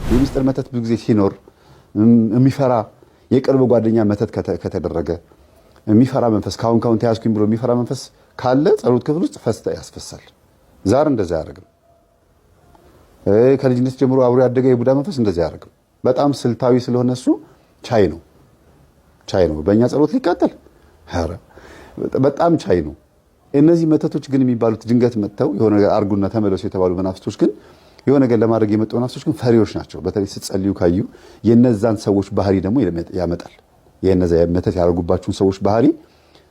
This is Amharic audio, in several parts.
የሚስጥር መተት ብዙ ጊዜ ሲኖር የሚፈራ የቅርብ ጓደኛ መተት ከተደረገ የሚፈራ መንፈስ ካሁን ተያዝኩኝ ብሎ የሚፈራ መንፈስ ካለ ጸሎት ክፍል ውስጥ ፈስታ ያስፈሳል። ዛር እንደዛ ያደርግም። ከልጅነት ጀምሮ አብሮ ያደገ የቡዳ መንፈስ እንደዛ ያደርግም። በጣም ስልታዊ ስለሆነ እሱ ቻይ ነው። በእኛ ጸሎት ሊቃጠል በጣም ቻይ ነው። እነዚህ መተቶች ግን የሚባሉት ድንገት መጥተው የሆነ ነገር አርጉና ተመለሱ የተባሉ መናፍስቶች ግን የሆነ ነገር ለማድረግ የመጡ መናፍስቶች ግን ፈሪዎች ናቸው። በተለይ ስትጸልዩ ካዩ የነዛን ሰዎች ባህሪ ደግሞ ያመጣል። የነዛ መተት ያደርጉባችሁን ሰዎች ባህሪ፣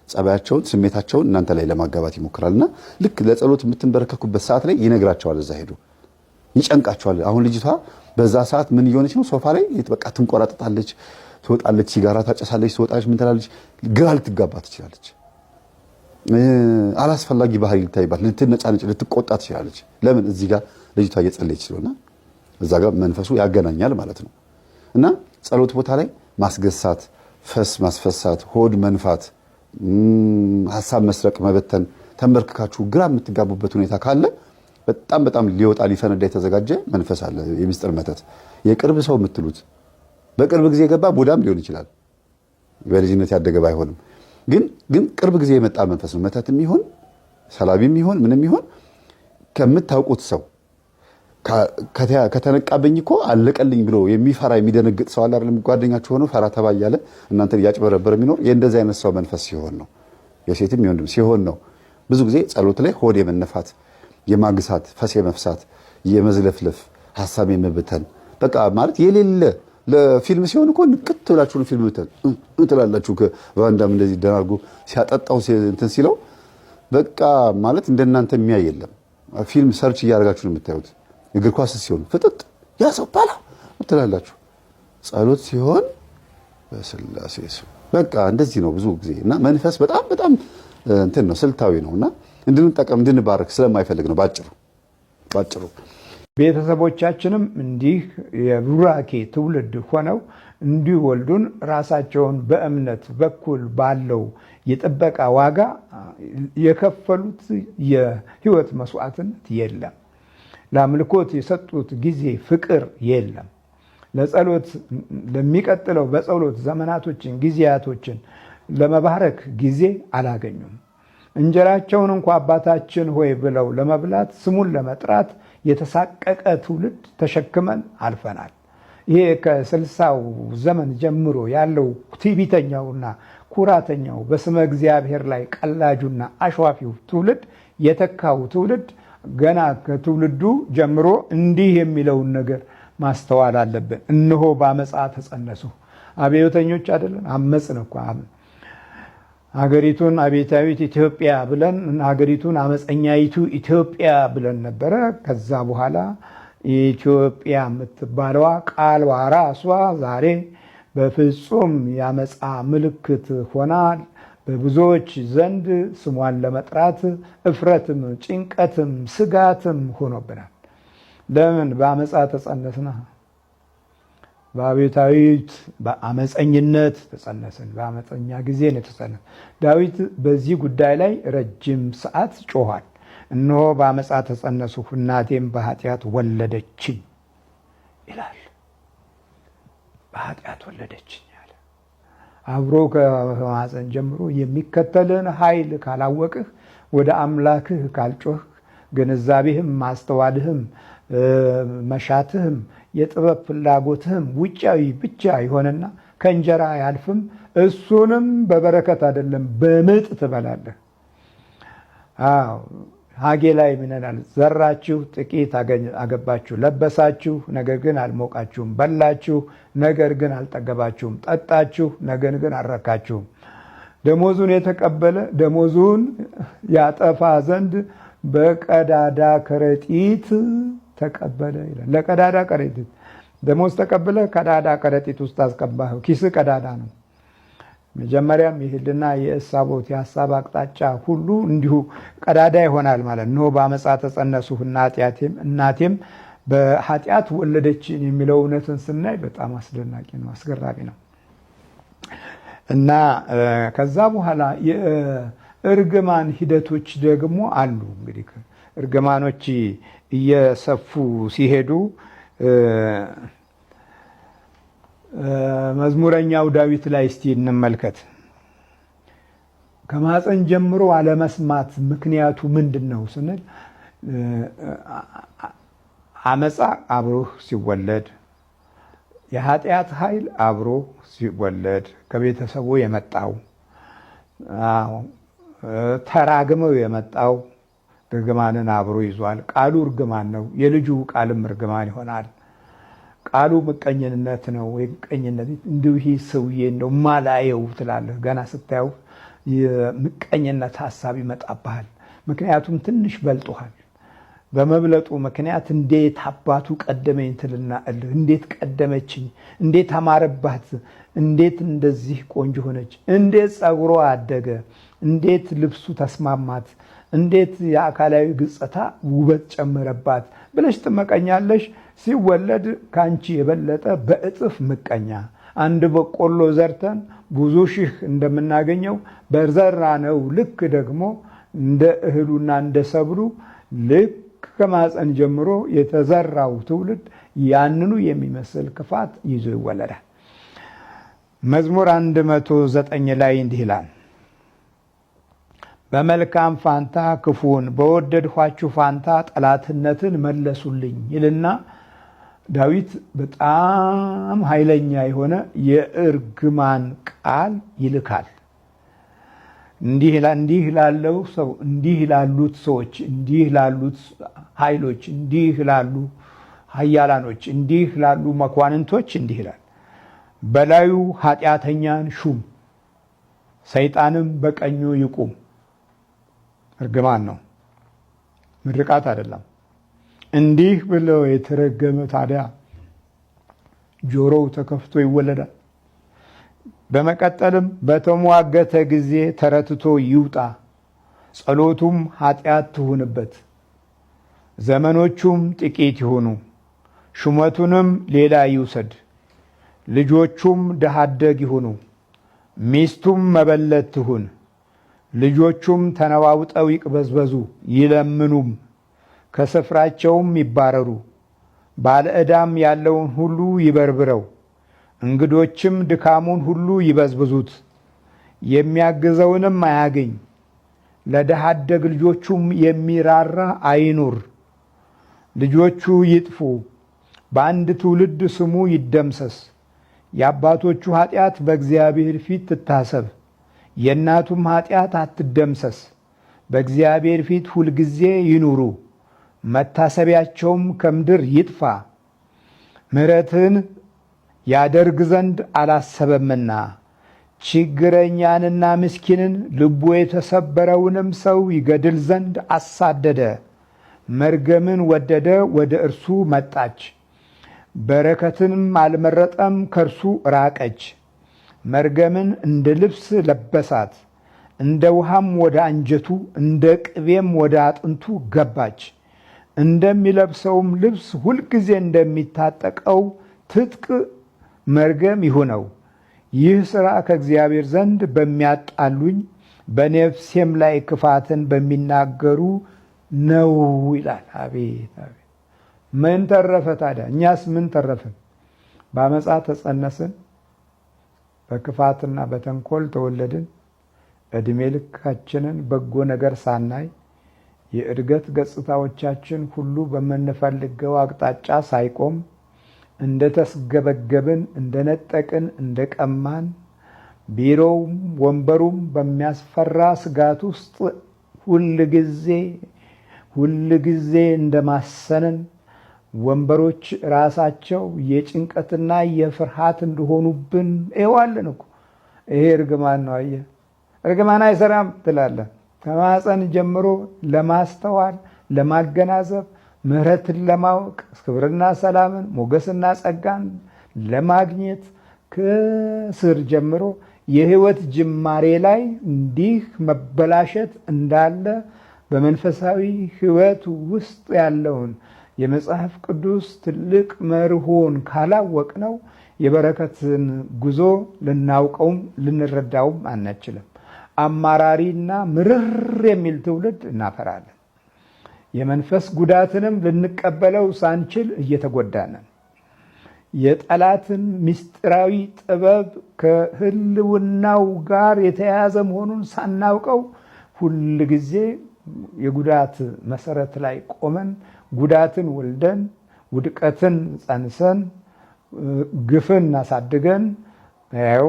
ጸባያቸውን፣ ስሜታቸውን እናንተ ላይ ለማጋባት ይሞክራልና ልክ ለጸሎት የምትንበረከኩበት ሰዓት ላይ ይነግራቸዋል። እዛ ሄዱ ይጨንቃቸዋል። አሁን ልጅቷ በዛ ሰዓት ምን እየሆነች ነው? ሶፋ ላይ በቃ ትንቆራጠጣለች፣ ትወጣለች፣ ሲጋራ ታጨሳለች፣ ትወጣለች፣ ምን ትላለች፣ ግራ ልትጋባ ትችላለች። አላስፈላጊ ባህሪ ልታይባት፣ ልትነጫነጭ፣ ልትቆጣ ትችላለች። ለምን? እዚህ ጋር ልጅቷ እየጸለየች ስለሆነ እዛ ጋር መንፈሱ ያገናኛል ማለት ነው። እና ጸሎት ቦታ ላይ ማስገሳት፣ ፈስ ማስፈሳት፣ ሆድ መንፋት፣ ሐሳብ መስረቅ፣ መበተን፣ ተንበርክካችሁ ግራ የምትጋቡበት ሁኔታ ካለ በጣም ሊወጣ ሊፈነዳ የተዘጋጀ መንፈስ አለ። የሚስጥር መተት የቅርብ ሰው የምትሉት በቅርብ ጊዜ የገባ ቡዳም ሊሆን ይችላል። በልጅነት ያደገ ባይሆንም ግን ቅርብ ጊዜ የመጣ መንፈስ ነው። መተትም ይሁን ሰላቢም ይሁን ምንም ይሁን ከምታውቁት ሰው ከተነቃበኝ እኮ አለቀልኝ ብሎ የሚፈራ የሚደነግጥ ሰው አለ አይደል? ጓደኛችሁ ሆኖ ፈራ ተባ እያለ እናንተን እያጭበረበረ የሚኖር የእንደዚህ አይነት ሰው መንፈስ ሲሆን ነው። የሴትም የወንድም ሲሆን ነው። ብዙ ጊዜ ጸሎት ላይ ሆድ የመነፋት፣ የማግሳት፣ ፈስ የመፍሳት፣ የመዝለፍለፍ፣ ሐሳብ የመበተን በቃ ማለት የሌለ ለፊልም ሲሆን እኮ ንቅት ብላችሁ ነው ፊልም ትላላችሁ። ከቫንዳም እንደዚህ ደናርጎ ሲያጠጣው እንትን ሲለው በቃ ማለት እንደናንተ የሚያይ የለም። ፊልም ሰርች እያደረጋችሁ ነው የምታዩት። እግር ኳስ ሲሆን ፍጥጥ ያ ሰው ባላ ትላላችሁ። ጸሎት ሲሆን በስላሴ ስም በቃ እንደዚህ ነው ብዙ ጊዜ። እና መንፈስ በጣም እንትን ነው፣ ስልታዊ ነውና እንድንጠቀም እንድንባረክ ስለማይፈልግ ነው ባጭሩ። ቤተሰቦቻችንም እንዲህ የቡራኬ ትውልድ ሆነው እንዲወልዱን ራሳቸውን በእምነት በኩል ባለው የጥበቃ ዋጋ የከፈሉት የህይወት መስዋዕትነት የለም። ለአምልኮት የሰጡት ጊዜ ፍቅር የለም። ለጸሎት ለሚቀጥለው በጸሎት ዘመናቶችን ጊዜያቶችን ለመባረክ ጊዜ አላገኙም። እንጀራቸውን እንኳ አባታችን ሆይ ብለው ለመብላት ስሙን ለመጥራት የተሳቀቀ ትውልድ ተሸክመን አልፈናል። ይሄ ከ60ው ዘመን ጀምሮ ያለው ትዕቢተኛውና ኩራተኛው በስመ እግዚአብሔር ላይ ቀላጁና አሸዋፊው ትውልድ የተካው ትውልድ ገና ከትውልዱ ጀምሮ እንዲህ የሚለውን ነገር ማስተዋል አለብን። እነሆ በአመፃ ተጸነሱ። አብዮተኞች አይደለን? አመፅን እኮ ሀገሪቱን አብዮታዊት ኢትዮጵያ ብለን ሀገሪቱን አመፀኛይቱ ኢትዮጵያ ብለን ነበረ። ከዛ በኋላ ኢትዮጵያ የምትባለዋ ቃልዋ ራሷ ዛሬ በፍጹም የአመፃ ምልክት ሆናል። በብዙዎች ዘንድ ስሟን ለመጥራት እፍረትም፣ ጭንቀትም፣ ስጋትም ሆኖብናል። ለምን? በአመፃ ተጸነስና በአብዮታዊት በአመፀኝነት ተጸነስን። በአመፀኛ ጊዜ ነው የተጸነስ። ዳዊት በዚህ ጉዳይ ላይ ረጅም ሰዓት ጮኋል። እነሆ በአመፃ ተጸነሱ፣ እናቴም በኃጢአት ወለደችኝ ይላል። በኃጢአት ወለደችኝ ያለ አብሮ ከማፀን ጀምሮ የሚከተልን ኃይል ካላወቅህ፣ ወደ አምላክህ ካልጮህ፣ ግንዛቤህም ማስተዋልህም መሻትህም የጥበብ ፍላጎትህም ውጫዊ ብቻ ይሆንና ከእንጀራ አያልፍም። እሱንም በበረከት አይደለም በምጥ ትበላለህ። ሀጌ ላይ ምን ይላል? ዘራችሁ ጥቂት አገባችሁ፣ ለበሳችሁ ነገር ግን አልሞቃችሁም፣ በላችሁ ነገር ግን አልጠገባችሁም፣ ጠጣችሁ ነገር ግን አልረካችሁም። ደሞዙን የተቀበለ ደሞዙን ያጠፋ ዘንድ በቀዳዳ ከረጢት ተቀበለ ይላል። ለቀዳዳ ከረጢት ደሞዝ ተቀበለ፣ ቀዳዳ ከረጢት ውስጥ አስገባኸው። ኪስ ቀዳዳ ነው። መጀመሪያም የህልና የእሳቦት የሀሳብ አቅጣጫ ሁሉ እንዲሁ ቀዳዳ ይሆናል ማለት ነው። በአመፃ ተጸነሱ እናቴም በኃጢአት ወለደችን የሚለው እውነትን ስናይ በጣም አስደናቂ ነው፣ አስገራሚ ነው። እና ከዛ በኋላ የእርግማን ሂደቶች ደግሞ አሉ። እንግዲህ እርግማኖች እየሰፉ ሲሄዱ መዝሙረኛው ዳዊት ላይ እስቲ እንመልከት። ከማፀን ጀምሮ አለመስማት ምክንያቱ ምንድነው ስንል አመፃ አብሮህ ሲወለድ፣ የኃጢአት ኃይል አብሮ ሲወለድ ከቤተሰቡ የመጣው ተራግመው የመጣው እርግማንን አብሮ ይዟል። ቃሉ እርግማን ነው። የልጁ ቃልም እርግማን ይሆናል። ቃሉ ምቀኝነት ነው። ምቀኝነት እንዲሁ ይህ ሰውዬ እንደው ማላየው ትላለህ። ገና ስታየው የምቀኝነት ሐሳብ ይመጣብሃል። ምክንያቱም ትንሽ በልጦሃል። በመብለጡ ምክንያት እንዴት አባቱ ቀደመኝ ትልና እልህ፣ እንዴት ቀደመችኝ፣ እንዴት አማረባት፣ እንዴት እንደዚህ ቆንጆ ሆነች፣ እንዴት ጸጉሯ አደገ፣ እንዴት ልብሱ ተስማማት፣ እንዴት የአካላዊ ገጽታ ውበት ጨመረባት ብለሽ ትመቀኛለሽ። ሲወለድ ካንቺ የበለጠ በእጥፍ ምቀኛ። አንድ በቆሎ ዘርተን ብዙ ሺህ እንደምናገኘው በዘራነው ልክ ደግሞ እንደ እህሉና እንደ ሰብሉ ልክ ከማፀን ጀምሮ የተዘራው ትውልድ ያንኑ የሚመስል ክፋት ይዞ ይወለዳል። መዝሙር 109 ላይ እንዲህ ይላል፣ በመልካም ፋንታ ክፉን በወደድኋችሁ ፋንታ ጠላትነትን መለሱልኝ ይልና ዳዊት በጣም ኃይለኛ የሆነ የእርግማን ቃል ይልካል። እንዲህ ላለው ሰው፣ እንዲህ ላሉት ሰዎች፣ እንዲህ ላሉት ኃይሎች፣ እንዲህ ላሉ ኃያላኖች፣ እንዲህ ላሉ መኳንንቶች እንዲህ ይላል፣ በላዩ ኃጢአተኛን ሹም፣ ሰይጣንም በቀኙ ይቁም። እርግማን ነው፣ ምርቃት አይደለም። እንዲህ ብለው የተረገመ ታዲያ ጆሮው ተከፍቶ ይወለዳል። በመቀጠልም በተሟገተ ጊዜ ተረትቶ ይውጣ፣ ጸሎቱም ኃጢአት ትሁንበት፣ ዘመኖቹም ጥቂት ይሁኑ፣ ሹመቱንም ሌላ ይውሰድ፣ ልጆቹም ድሃ አደግ ይሁኑ፣ ሚስቱም መበለት ትሁን፣ ልጆቹም ተነዋውጠው ይቅበዝበዙ ይለምኑም፣ ከስፍራቸውም ይባረሩ፣ ባለ ዕዳም ያለውን ሁሉ ይበርብረው፣ እንግዶችም ድካሙን ሁሉ ይበዝብዙት፣ የሚያግዘውንም አያገኝ፣ ለድሃ አደግ ልጆቹም የሚራራ አይኑር። ልጆቹ ይጥፉ፣ በአንድ ትውልድ ስሙ ይደምሰስ። የአባቶቹ ኃጢአት በእግዚአብሔር ፊት ትታሰብ፣ የእናቱም ኃጢአት አትደምሰስ። በእግዚአብሔር ፊት ሁልጊዜ ይኑሩ፣ መታሰቢያቸውም ከምድር ይጥፋ። ምሕረትን ያደርግ ዘንድ አላሰበምና ችግረኛንና ምስኪንን ልቡ የተሰበረውንም ሰው ይገድል ዘንድ አሳደደ። መርገምን ወደደ፣ ወደ እርሱ መጣች፣ በረከትንም አልመረጠም፣ ከእርሱ ራቀች። መርገምን እንደ ልብስ ለበሳት፣ እንደ ውሃም ወደ አንጀቱ እንደ ቅቤም ወደ አጥንቱ ገባች። እንደሚለብሰውም ልብስ ሁልጊዜ እንደሚታጠቀው ትጥቅ መርገም ይሁነው። ይህ ሥራ ከእግዚአብሔር ዘንድ በሚያጣሉኝ በነፍሴም ላይ ክፋትን በሚናገሩ ነው ይላል። አቤት አቤት! ምን ተረፈ ታዲያ? እኛስ ምን ተረፍን? በአመፃ ተጸነስን፣ በክፋትና በተንኮል ተወለድን። ዕድሜ ልካችንን በጎ ነገር ሳናይ የእድገት ገጽታዎቻችን ሁሉ በምንፈልገው አቅጣጫ ሳይቆም እንደተስገበገብን፣ እንደነጠቅን፣ እንደቀማን ቢሮውም ወንበሩም በሚያስፈራ ስጋት ውስጥ ሁልጊዜ እንደማሰንን ወንበሮች ራሳቸው የጭንቀትና የፍርሃት እንደሆኑብን ይዋልን እኮ። ይሄ እርግማን ነው። አየህ፣ እርግማን አይሰራም ትላለህ። ከማፀን ጀምሮ ለማስተዋል ለማገናዘብ ምሕረትን ለማወቅ ክብርና ሰላምን ሞገስና ጸጋን ለማግኘት ከስር ጀምሮ የህይወት ጅማሬ ላይ እንዲህ መበላሸት እንዳለ በመንፈሳዊ ህይወት ውስጥ ያለውን የመጽሐፍ ቅዱስ ትልቅ መርሆን ካላወቅ ነው የበረከትን ጉዞ ልናውቀውም ልንረዳውም አንችልም። አማራሪና ምርር የሚል ትውልድ እናፈራለን። የመንፈስ ጉዳትንም ልንቀበለው ሳንችል እየተጎዳነን የጠላትን ምስጢራዊ ጥበብ ከህልውናው ጋር የተያያዘ መሆኑን ሳናውቀው ሁል ጊዜ የጉዳት መሰረት ላይ ቆመን ጉዳትን ወልደን ውድቀትን ጸንሰን ግፍን አሳድገን ያው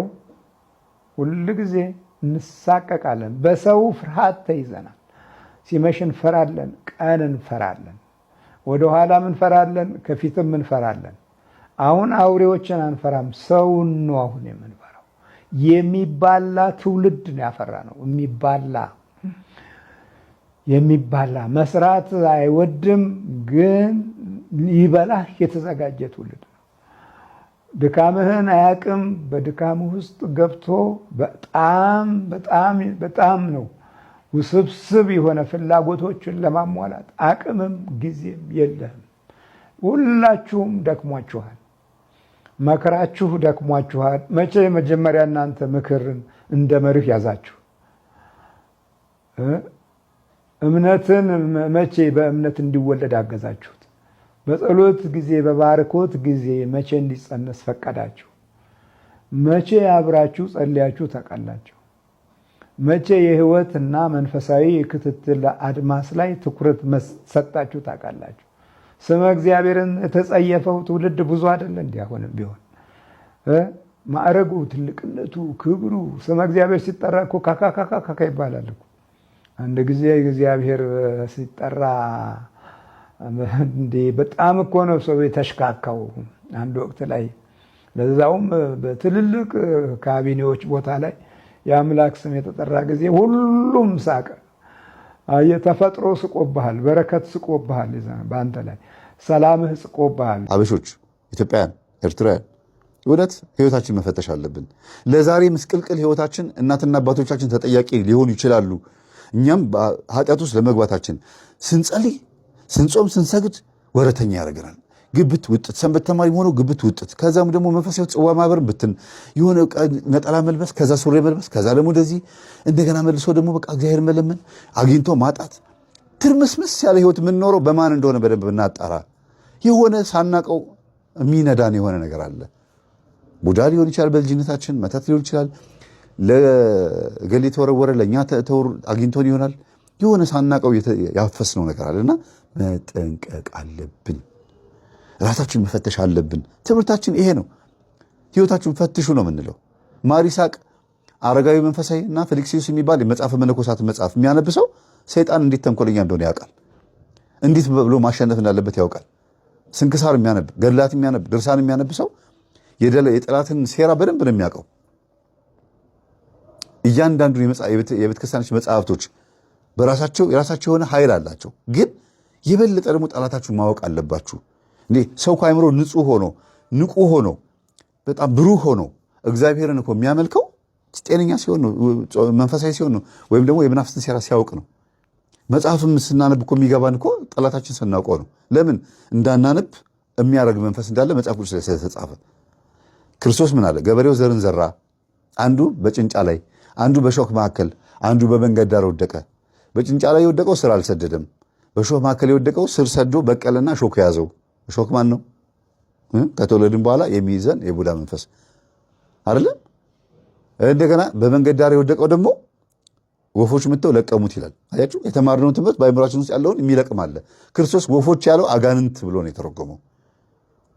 ሁል ጊዜ እንሳቀቃለን። በሰው ፍርሃት ተይዘናል። ሲመሽ እንፈራለን፣ ቀን እንፈራለን፣ ወደኋላም እንፈራለን፣ ከፊትም እንፈራለን። አሁን አውሬዎችን አንፈራም፣ ሰውን ነው አሁን የምንፈራው። የሚባላ ትውልድ ነው ያፈራ ነው። የሚባላ መስራት አይወድም፣ ግን ሊበላህ የተዘጋጀ ትውልድ ነው። ድካምህን አያቅም። በድካምህ ውስጥ ገብቶ በጣም ነው ውስብስብ የሆነ ፍላጎቶችን ለማሟላት አቅምም ጊዜም የለህም። ሁላችሁም ደክሟችኋል። መከራችሁ ደክሟችኋል። መቼ መጀመሪያ እናንተ ምክርን እንደ መርህ ያዛችሁ? እምነትን መቼ በእምነት እንዲወለድ አገዛችሁት? በጸሎት ጊዜ በባርኮት ጊዜ መቼ እንዲጸነስ ፈቀዳችሁ? መቼ አብራችሁ ጸልያችሁ ታውቃላችሁ? መቼ የህይወትና መንፈሳዊ ክትትል አድማስ ላይ ትኩረት ሰጣችሁ ታውቃላችሁ? ስመ እግዚአብሔርን የተጸየፈው ትውልድ ብዙ አይደለ? እንዲያሆንም ቢሆን ማዕረጉ፣ ትልቅነቱ፣ ክብሩ ስመ እግዚአብሔር ሲጠራ እኮ ካካካካ ይባላል እኮ። አንድ ጊዜ እግዚአብሔር ሲጠራ እንዴ በጣም እኮ ነው ሰው የተሽካካው። አንድ ወቅት ላይ ለዛውም በትልልቅ ካቢኔዎች ቦታ ላይ የአምላክ ስም የተጠራ ጊዜ ሁሉም ሳቀ። ተፈጥሮ ስቆብሃል፣ በረከት ስቆብሃል፣ በአንተ ላይ ሰላምህ ስቆብሃል። አበሾች፣ ኢትዮጵያውያን፣ ኤርትራውያን እውነት ህይወታችን መፈተሽ አለብን። ለዛሬ ምስቅልቅል ህይወታችን እናትና አባቶቻችን ተጠያቂ ሊሆኑ ይችላሉ። እኛም ኃጢአት ውስጥ ለመግባታችን ስንጸልይ፣ ስንጾም፣ ስንሰግድ ወረተኛ ያደርገናል። ግብት ውጥት፣ ሰንበት ተማሪ ሆኖ ግብት ውጥት፣ ከዛም ደግሞ መንፈሳዊ ጽዋ ማህበር ብትን የሆነ ነጠላ መልበስ፣ ከዛ ሱሪ መልበስ፣ ከዛ ደግሞ እንደዚህ እንደገና መልሶ ደግሞ በቃ እግዚአብሔር መለመን፣ አግኝቶ ማጣት፣ ትርምስምስ ያለ ህይወት የምንኖረው በማን እንደሆነ በደንብ እናጣራ። የሆነ ሳናቀው የሚነዳን የሆነ ነገር አለ። ቡዳ ሊሆን ይችላል፣ በልጅነታችን መተት ሊሆን ይችላል፣ ለገሌ ተወረወረ፣ ለእኛ አግኝቶን ይሆናል። የሆነ ሳናቀው ያፈስነው ነገር አለና መጠንቀቅ አለብን። ራሳችን መፈተሽ አለብን። ትምህርታችን ይሄ ነው። ህይወታችሁን ፈትሹ ነው የምንለው። ማር ይስሐቅ አረጋዊ መንፈሳዊ እና ፊልክስዩስ የሚባል የመጽሐፈ መነኮሳት መጽሐፍ የሚያነብሰው ሰይጣን እንዴት ተንኮለኛ እንደሆነ ያውቃል። እንዴት ብሎ ማሸነፍ እንዳለበት ያውቃል። ስንክሳር የሚያነብ፣ ገድላት የሚያነብ፣ ድርሳን የሚያነብ ሰው የጠላትን ሴራ በደንብ ነው የሚያውቀው። እያንዳንዱ የቤተክርስቲያኖች መጽሐፍቶች የራሳቸው የሆነ ኃይል አላቸው። ግን የበለጠ ደግሞ ጠላታችሁን ማወቅ አለባችሁ። ሰው ከአእምሮ ንጹህ ሆኖ ንቁ ሆኖ በጣም ብሩህ ሆኖ እግዚአብሔርን እኮ የሚያመልከው ጤነኛ ሲሆን ነው፣ መንፈሳዊ ሲሆን ነው፣ ወይም ደግሞ የመናፍስትን ሴራ ሲያውቅ ነው። መጽሐፍም ስናነብ እኮ የሚገባን እኮ ጠላታችን ስናውቀው ነው። ለምን እንዳናነብ የሚያደርግ መንፈስ እንዳለ መጽሐፍ ቅዱስ ላይ ስለተጻፈ። ክርስቶስ ምን አለ? ገበሬው ዘርን ዘራ፣ አንዱ በጭንጫ ላይ፣ አንዱ በሾክ መካከል፣ አንዱ በመንገድ ዳር ወደቀ። በጭንጫ ላይ የወደቀው ስር አልሰደደም። በሾክ መካከል የወደቀው ስር ሰዶ በቀለና ሾክ ያዘው። ሾክ ማን ነው? ከተወለድን በኋላ የሚይዘን የቡዳ መንፈስ አይደለም። እንደገና በመንገድ ዳር የወደቀው ደግሞ ወፎች መጥተው ለቀሙት ይላል። አያችሁ፣ የተማርነውን ትምህርት በአእምሯችን ውስጥ ያለውን የሚለቅም አለ። ክርስቶስ ወፎች ያለው አጋንንት ብሎ ነው የተረጎመው።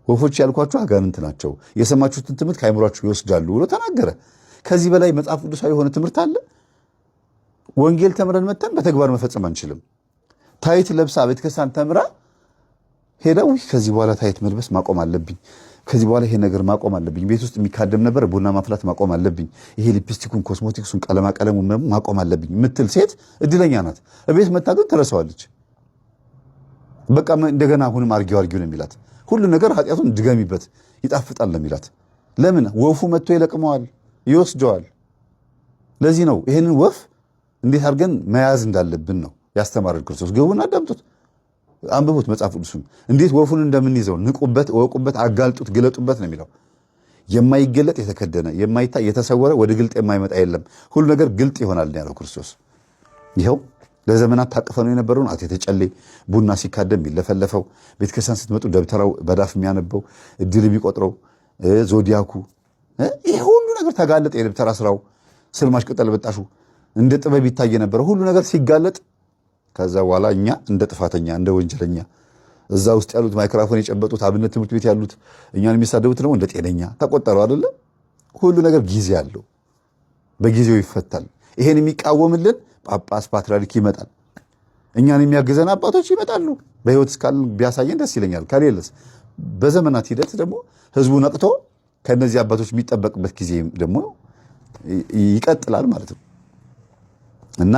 ወፎች ያልኳቸው አጋንንት ናቸው፣ የሰማችሁትን ትምህርት ከአእምሯችሁ ይወስዳሉ ብሎ ተናገረ። ከዚህ በላይ መጽሐፍ ቅዱሳዊ የሆነ ትምህርት አለ? ወንጌል ተምረን መተን በተግባር መፈጸም አንችልም። ታይት ለብሳ ቤተክርስቲያን ተምራ ሄደው ከዚህ በኋላ ታይት መልበስ ማቆም አለብኝ፣ ከዚህ በኋላ ይሄ ነገር ማቆም አለብኝ፣ ቤት ውስጥ የሚካደም ነበር ቡና ማፍላት ማቆም አለብኝ፣ ይሄ ሊፕስቲኩን፣ ኮስሞቲክሱን፣ ቀለሙን ማቆም አለብኝ ምትል ሴት እድለኛ ናት። እቤት መታ ግን ትረሳዋለች። በቃ እንደገና አሁንም አርጊው ነው የሚላት። ሁሉ ነገር ኃጢአቱን ድገሚበት ይጣፍጣል ነው የሚላት። ለምን? ወፉ መጥቶ ይለቅመዋል፣ ይወስደዋል። ለዚህ ነው ይሄንን ወፍ እንዴት አድርገን መያዝ እንዳለብን ነው ያስተማረን ክርስቶስ። ግቡና አዳምጡት፣ አንብቡት መጽሐፍ ቅዱስን። እንዴት ወፉን እንደምንይዘው ንቁበት፣ እወቁበት፣ አጋልጡት፣ ግለጡበት ነው የሚለው። የማይገለጥ የተከደነ የማይታይ የተሰወረ ወደ ግልጥ የማይመጣ የለም፣ ሁሉ ነገር ግልጥ ይሆናል ያለው ክርስቶስ። ይኸው ለዘመናት ታቅፈው ነው የነበረውን አቴተ ጨሌ ቡና ሲካደም የሚለፈለፈው ቤተክርስቲያን ስትመጡ ደብተራው በዳፍ የሚያነበው እድል የሚቆጥረው ዞዲያኩ ይሄ ሁሉ ነገር ተጋለጠ። የደብተራ ስራው ስልማሽ ቅጠል በጣሹ እንደ ጥበብ ይታይ የነበረው ሁሉ ነገር ሲጋለጥ ከዛ በኋላ እኛ እንደ ጥፋተኛ እንደ ወንጀለኛ እዛ ውስጥ ያሉት ማይክሮፎን የጨበጡት አብነት ትምህርት ቤት ያሉት እኛን የሚሳደቡት ነው እንደ ጤነኛ ተቆጠሩ አይደለ? ሁሉ ነገር ጊዜ አለው፣ በጊዜው ይፈታል። ይሄን የሚቃወምልን ጳጳስ ፓትርያርክ ይመጣል። እኛን የሚያግዘን አባቶች ይመጣሉ። በህይወት እስካል ቢያሳየን ደስ ይለኛል። ከሌለስ በዘመናት ሂደት ደግሞ ህዝቡ ነቅቶ ከነዚህ አባቶች የሚጠበቅበት ጊዜ ደግሞ ይቀጥላል ማለት ነው እና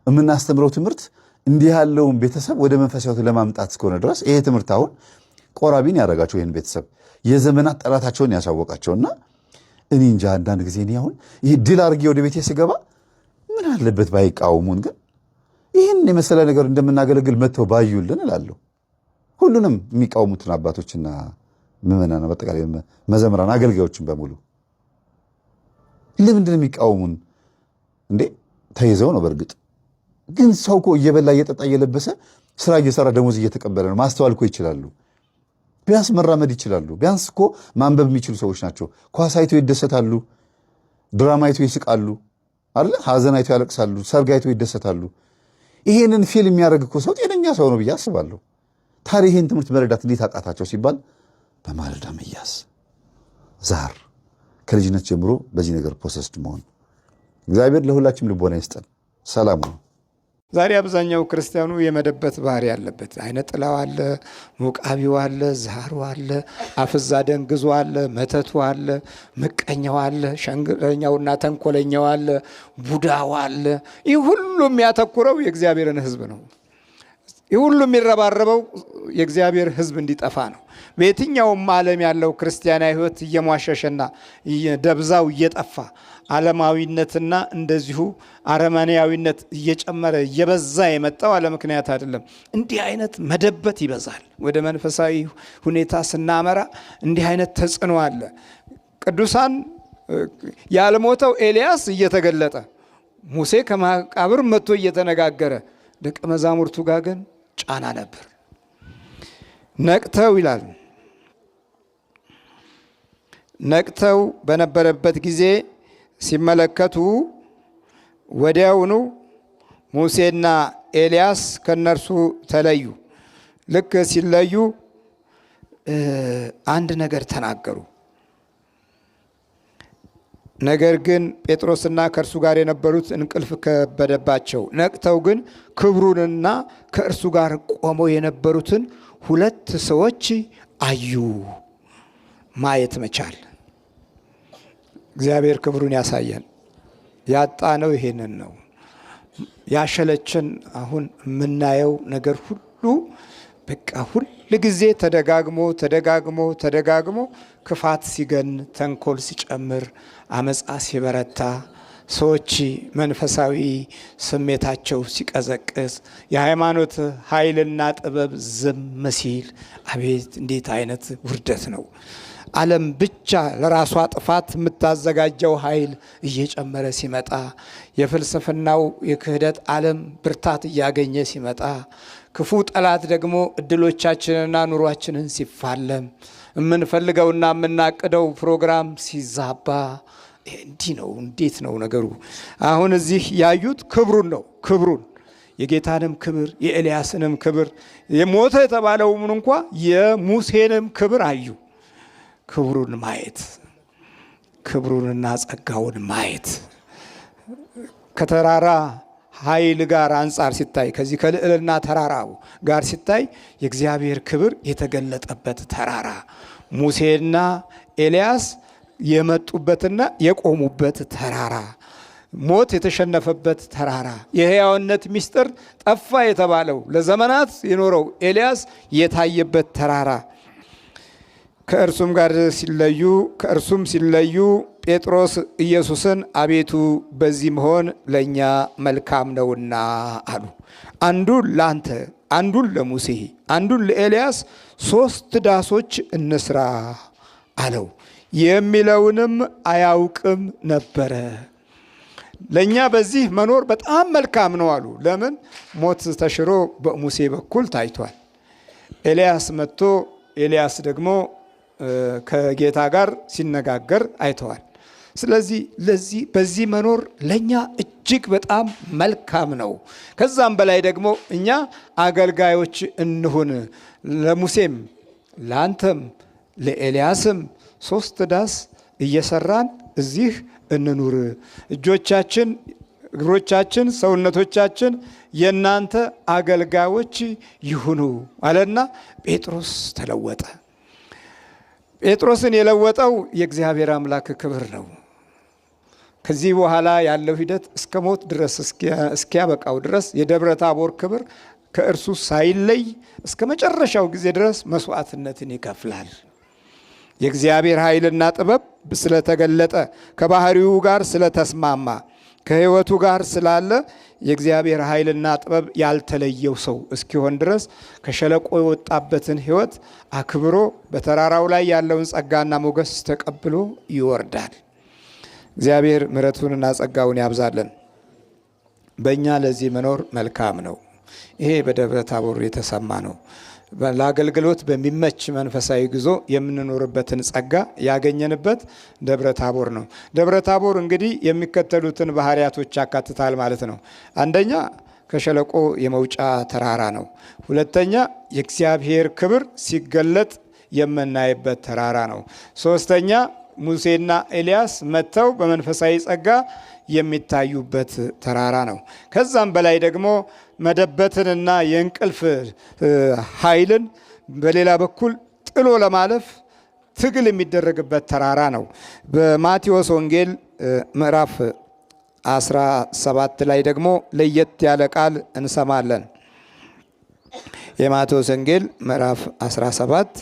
የምናስተምረው ትምህርት እንዲህ ያለውን ቤተሰብ ወደ መንፈሳዊት ለማምጣት እስከሆነ ድረስ ይሄ ትምህርት አሁን ቆራቢን ያደረጋቸው ይህን ቤተሰብ የዘመናት ጠላታቸውን ያሳወቃቸውና እኔ እንጃ አንዳንድ ጊዜ እኔ አሁን ይሄ ድል አድርጌ ወደ ቤቴ ስገባ ምን አለበት ባይቃወሙን፣ ግን ይህን የመሰለ ነገር እንደምናገለግል መጥተው ባዩልን እላለሁ። ሁሉንም የሚቃወሙትን አባቶችና ምዕመናን በአጠቃላይ መዘምራን አገልጋዮችን በሙሉ ለምንድን የሚቃወሙን እንዴ? ተይዘው ነው። በእርግጥ ግን ሰው እኮ እየበላ እየጠጣ እየለበሰ ስራ እየሰራ ደሞዝ እየተቀበለ ነው። ማስተዋል እኮ ይችላሉ። ቢያንስ መራመድ ይችላሉ። ቢያንስ እኮ ማንበብ የሚችሉ ሰዎች ናቸው። ኳስ አይተው ይደሰታሉ፣ ድራማ አይተው ይስቃሉ አይደል? ሀዘን አይተው ያለቅሳሉ፣ ሰርግ አይተው ይደሰታሉ። ይሄንን ፊልም የሚያደርግ እኮ ሰው ጤነኛ ሰው ነው ብዬ አስባለሁ። ታዲያ ይሄን ትምህርት መረዳት እንዴት አቃታቸው ሲባል በማለዳ መያዝ፣ ዛር ከልጅነት ጀምሮ በዚህ ነገር ፖሰስድ መሆን። እግዚአብሔር ለሁላችንም ልቦና ይስጠን። ሰላም ነው። ዛሬ አብዛኛው ክርስቲያኑ የመደበት ባህሪ ያለበት አይነ ጥላው አለ፣ ሙቃቢው አለ፣ ዛሩ አለ፣ አፍዛ ደንግዞ አለ፣ መተቱ አለ፣ ምቀኛው አለ፣ ሸንግለኛውና ተንኮለኛው አለ፣ ቡዳው አለ። ይህ ሁሉ የሚያተኩረው የእግዚአብሔርን ሕዝብ ነው። ይህ ሁሉ የሚረባረበው የእግዚአብሔር ሕዝብ እንዲጠፋ ነው። በየትኛውም ዓለም ያለው ክርስቲያናዊ ሕይወት እየሟሸሸና ደብዛው እየጠፋ ዓለማዊነትና እንደዚሁ አረመኔያዊነት እየጨመረ እየበዛ የመጣው አለ ምክንያት አይደለም። እንዲህ አይነት መደበት ይበዛል። ወደ መንፈሳዊ ሁኔታ ስናመራ እንዲህ አይነት ተጽዕኖ አለ። ቅዱሳን ያልሞተው ኤልያስ እየተገለጠ ሙሴ ከመቃብር መጥቶ እየተነጋገረ ደቀ መዛሙርቱ ጋር ግን ጫና ነበር። ነቅተው ይላል ነቅተው በነበረበት ጊዜ ሲመለከቱ ወዲያውኑ ሙሴና ኤልያስ ከነርሱ ተለዩ። ልክ ሲለዩ አንድ ነገር ተናገሩ። ነገር ግን ጴጥሮስና ከእርሱ ጋር የነበሩት እንቅልፍ ከበደባቸው። ነቅተው ግን ክብሩንና ከእርሱ ጋር ቆመው የነበሩትን ሁለት ሰዎች አዩ። ማየት መቻል እግዚአብሔር ክብሩን ያሳየን። ያጣነው ይሄንን ነው። ያሸለችን አሁን የምናየው ነገር ሁሉ በቃ ሁል ጊዜ ተደጋግሞ ክፋት ሲገን፣ ተንኮል ሲጨምር፣ አመፃ ሲበረታ፣ ሰዎች መንፈሳዊ ስሜታቸው ሲቀዘቅዝ፣ የሃይማኖት ኃይልና ጥበብ ዝም ሲል፣ አቤት እንዴት አይነት ውርደት ነው! ዓለም ብቻ ለራሷ ጥፋት የምታዘጋጀው ኃይል እየጨመረ ሲመጣ፣ የፍልስፍናው የክህደት ዓለም ብርታት እያገኘ ሲመጣ፣ ክፉ ጠላት ደግሞ እድሎቻችንና ኑሯችንን ሲፋለም፣ የምንፈልገውና የምናቅደው ፕሮግራም ሲዛባ፣ እንዲህ ነው። እንዴት ነው ነገሩ? አሁን እዚህ ያዩት ክብሩን ነው። ክብሩን የጌታንም ክብር የኤልያስንም ክብር የሞተ የተባለውን እንኳ የሙሴንም ክብር አዩ። ክብሩን ማየት፣ ክብሩንና ጸጋውን ማየት ከተራራ ኃይል ጋር አንጻር ሲታይ፣ ከዚህ ከልዕልና ተራራው ጋር ሲታይ የእግዚአብሔር ክብር የተገለጠበት ተራራ፣ ሙሴና ኤልያስ የመጡበትና የቆሙበት ተራራ፣ ሞት የተሸነፈበት ተራራ፣ የሕያውነት ምስጢር ጠፋ የተባለው ለዘመናት የኖረው ኤልያስ የታየበት ተራራ፣ ከእርሱም ሲለዩ ጴጥሮስ ኢየሱስን አቤቱ በዚህ መሆን ለእኛ መልካም ነውና አሉ። አንዱን ለአንተ፣ አንዱን ለሙሴ፣ አንዱን ለኤልያስ 3 ዳሶች እንስራ አለው። የሚለውንም አያውቅም ነበረ። ለእኛ በዚህ መኖር በጣም መልካም ነው አሉ። ለምን? ሞት ተሽሮ በሙሴ በኩል ታይቷል። ኤልያስ መጥቶ ኤልያስ ደግሞ ከጌታ ጋር ሲነጋገር አይተዋል። ስለዚህ በዚህ መኖር ለእኛ እጅግ በጣም መልካም ነው። ከዛም በላይ ደግሞ እኛ አገልጋዮች እንሁን። ለሙሴም ለአንተም ለኤልያስም 3 ዳስ እየሰራን እዚህ እንኑር። እጆቻችን፣ እግሮቻችን፣ ሰውነቶቻችን የእናንተ አገልጋዮች ይሁኑ አለና ጴጥሮስ ተለወጠ። ጴጥሮስን የለወጠው የእግዚአብሔር አምላክ ክብር ነው። ከዚህ በኋላ ያለው ሂደት እስከ ሞት ድረስ እስኪያበቃው ድረስ የደብረ ታቦር ክብር ከእርሱ ሳይለይ እስከ መጨረሻው ጊዜ ድረስ መስዋዕትነትን ይከፍላል። የእግዚአብሔር ኃይልና ጥበብ ስለተገለጠ፣ ከባህሪው ጋር ስለተስማማ፣ ከሕይወቱ ጋር ስላለ የእግዚአብሔር ኃይልና ጥበብ ያልተለየው ሰው እስኪሆን ድረስ ከሸለቆ የወጣበትን ሕይወት አክብሮ በተራራው ላይ ያለውን ጸጋና ሞገስ ተቀብሎ ይወርዳል። እግዚአብሔር ምሕረቱንና ጸጋውን ያብዛለን። በእኛ ለዚህ መኖር መልካም ነው። ይሄ በደብረ ታቦር የተሰማ ነው። ለአገልግሎት በሚመች መንፈሳዊ ጉዞ የምንኖርበትን ጸጋ ያገኘንበት ደብረ ታቦር ነው። ደብረ ታቦር እንግዲህ የሚከተሉትን ባህሪያቶች ያካትታል ማለት ነው። አንደኛ ከሸለቆ የመውጫ ተራራ ነው። ሁለተኛ የእግዚአብሔር ክብር ሲገለጥ የምናይበት ተራራ ነው። ሶስተኛ ሙሴና ኤልያስ መጥተው በመንፈሳዊ ጸጋ የሚታዩበት ተራራ ነው። ከዛም በላይ ደግሞ መደበትንና የእንቅልፍ ኃይልን በሌላ በኩል ጥሎ ለማለፍ ትግል የሚደረግበት ተራራ ነው። በማቴዎስ ወንጌል ምዕራፍ 17 ላይ ደግሞ ለየት ያለ ቃል እንሰማለን። የማቴዎስ ወንጌል ምዕራፍ 17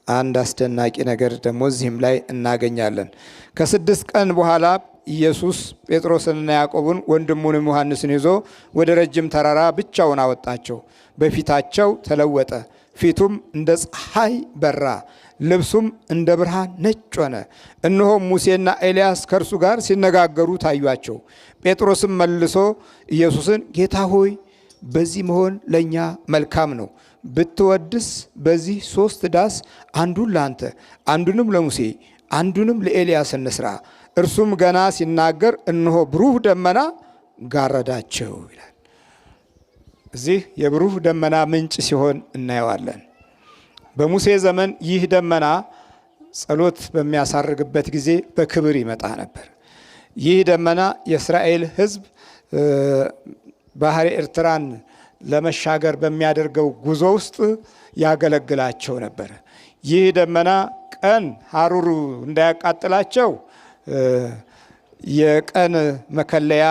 አንድ አስደናቂ ነገር ደግሞ እዚህም ላይ እናገኛለን። ከ6 ቀን በኋላ ኢየሱስ ጴጥሮስንና ያዕቆብን ወንድሙንም ዮሐንስን ይዞ ወደ ረጅም ተራራ ብቻውን አወጣቸው። በፊታቸው ተለወጠ፣ ፊቱም እንደ ፀሐይ በራ፣ ልብሱም እንደ ብርሃን ነጭ ሆነ። እነሆም ሙሴና ኤልያስ ከእርሱ ጋር ሲነጋገሩ ታዩአቸው። ጴጥሮስም መልሶ ኢየሱስን ጌታ ሆይ በዚህ መሆን ለእኛ መልካም ነው። ብትወድስ በዚህ 3 ዳስ አንዱን ለአንተ፣ አንዱንም ለሙሴ፣ አንዱንም ለኤልያስ እንስራ። እርሱም ገና ሲናገር እነሆ ብሩህ ደመና ጋረዳቸው ይላል። እዚህ የብሩህ ደመና ምንጭ ሲሆን እናየዋለን። በሙሴ ዘመን ይህ ደመና ጸሎት በሚያሳርግበት ጊዜ በክብር ይመጣ ነበር። ይህ ደመና የእስራኤል ሕዝብ ባህረ ኤርትራን ለመሻገር በሚያደርገው ጉዞ ውስጥ ያገለግላቸው ነበር። ይህ ደመና ቀን ሐሩሩ እንዳያቃጥላቸው የቀን መከለያ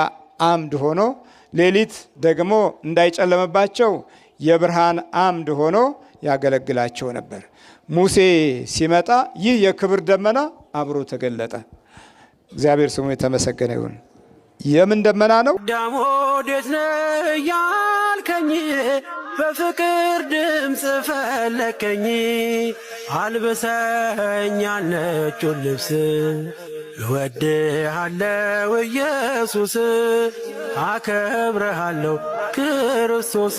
አምድ ሆኖ፣ ሌሊት ደግሞ እንዳይጨለምባቸው የብርሃን አምድ ሆኖ ያገለግላቸው ነበር። ሙሴ ሲመጣ ይህ የክብር ደመና አብሮ ተገለጠ። እግዚአብሔር ስሙ የተመሰገነ ይሁን። የምን ደመና ነው? ዳሞ ወዴት ነህ ያልከኝ፣ በፍቅር ድምፅ ፈለከኝ። አልብሰኝ ነጩን ልብስ፣ እወድሃለሁ ኢየሱስ፣ አከብረሃለሁ ክርስቶስ።